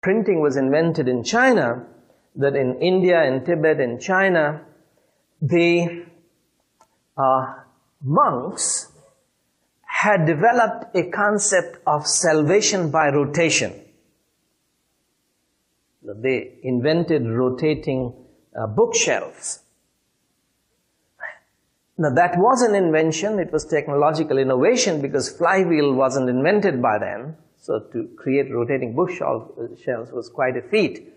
printing was invented in China, that in India, in Tibet, in China, the monks had developed a concept of salvation by rotation. They invented rotating bookshelves. Now that was an invention, it was technological innovation because flywheel wasn't invented by then. So to create rotating bookshelves was quite a feat.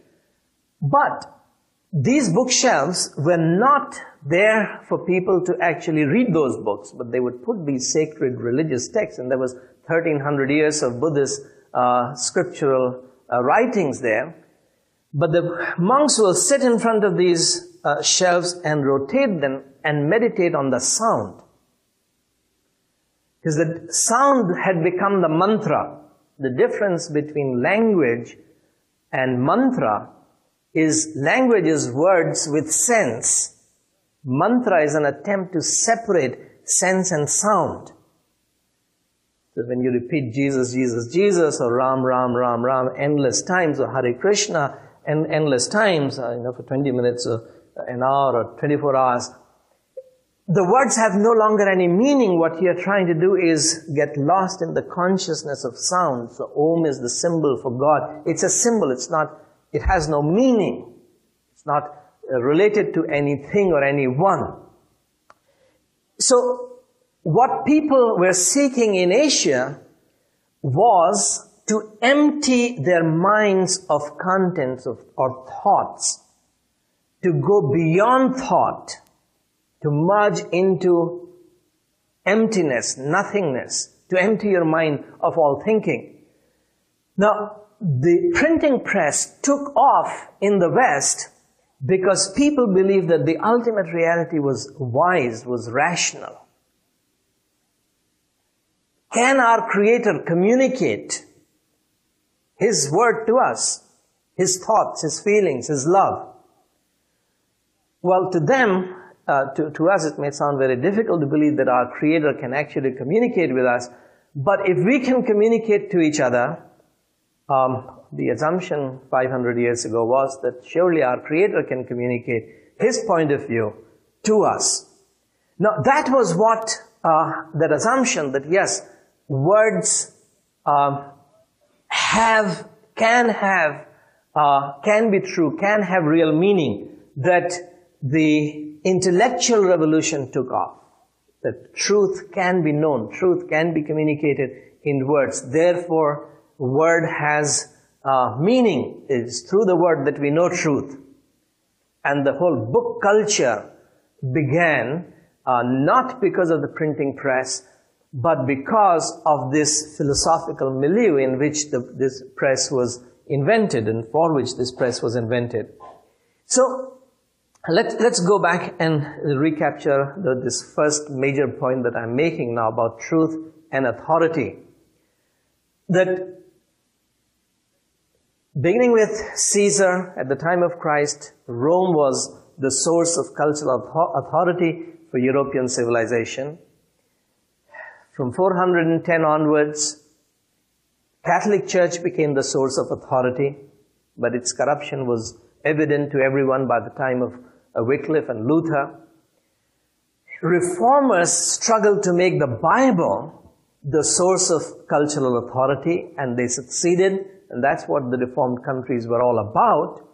But these bookshelves were not there for people to actually read those books, but they would put these sacred religious texts, and there was 1300 years of Buddhist scriptural writings there. But the monks will sit in front of these shelves and rotate them and meditate on the sound. Because the sound had become the mantra. The difference between language and mantra is language is words with sense. Mantra is an attempt to separate sense and sound. So when you repeat Jesus, Jesus, Jesus, or Ram, Ram, Ram, Ram endless times, or Hare Krishna endless times, for 20 minutes or an hour or 24 hours, the words have no longer any meaning. What you are trying to do is get lost in the consciousness of sound. So Om is the symbol for God. It's a symbol. It has no meaning. It's not related to anything or anyone. So what people were seeking in Asia was to empty their minds of contents or thoughts, to go beyond thought, to merge into emptiness, nothingness, to empty your mind of all thinking. Now, the printing press took off in the West because people believed that the ultimate reality was wise, was rational. Can our Creator communicate His word to us, His thoughts, His feelings, His love? Well, to them, to us, it may sound very difficult to believe that our Creator can actually communicate with us. But if we can communicate to each other, the assumption 500 years ago was that surely our Creator can communicate His point of view to us. Now, that was what, that assumption that yes, words can be true, can have real meaning, that the intellectual revolution took off, that truth can be known, truth can be communicated in words. Therefore, word has meaning. It is through the word that we know truth. And the whole book culture began not because of the printing press, but because of this philosophical milieu in which this press was invented and for which this press was invented. So, let's go back and recapture this first major point that I'm making now about truth and authority. That beginning with Caesar at the time of Christ, Rome was the source of cultural authority for European civilization. From 410 onwards, Catholic Church became the source of authority, but its corruption was evident to everyone by the time of Wycliffe and Luther. Reformers struggled to make the Bible the source of cultural authority, and they succeeded, and that's what the reformed countries were all about.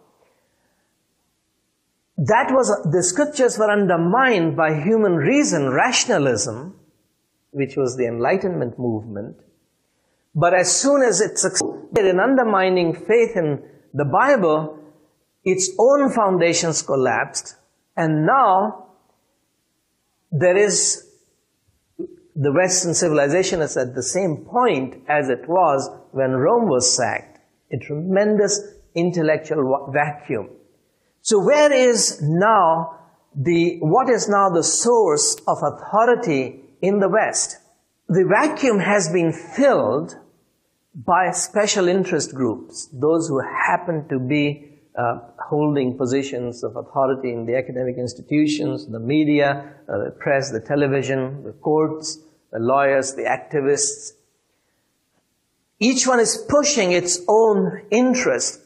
The scriptures were undermined by human reason, rationalism, which was the Enlightenment movement. But as soon as it succeeded in undermining faith in the Bible, its own foundations collapsed, and now there is the Western civilization is at the same point as it was when Rome was sacked. A tremendous intellectual vacuum. So where is now what is now the source of authority in the West? The vacuum has been filled by special interest groups, those who happen to be holding positions of authority in the academic institutions, the media, the press, the television, the courts, the lawyers, the activists. Each one is pushing its own interest